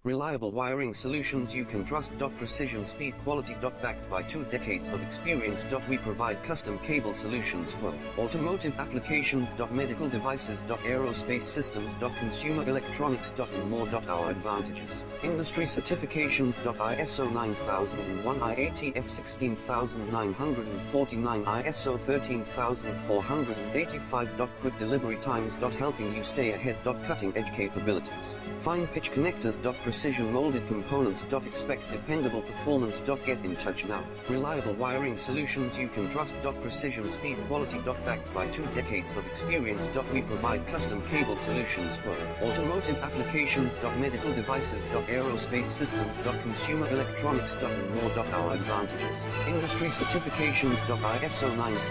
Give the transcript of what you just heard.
Reliable wiring solutions you can trust. Precision, speed, quality. Backed by 2 decades of experience. We provide custom cable solutions for automotive applications. Medical devices. Aerospace systems. Consumer electronics. And more. Our advantages: industry certifications. ISO 9001, IATF 16949, ISO 13485. Quick delivery times. Helping you stay ahead. Cutting edge capabilities. Fine pitch connectors. Precision molded components. Expect dependable performance. Get in touch now. Reliable wiring solutions you can trust. Precision, speed, quality. Backed by 2 decades of experience. We provide custom cable solutions for automotive applications. Medical devices. Aerospace systems. Consumer electronics. And more. Our advantages: industry certifications. ISO 9000.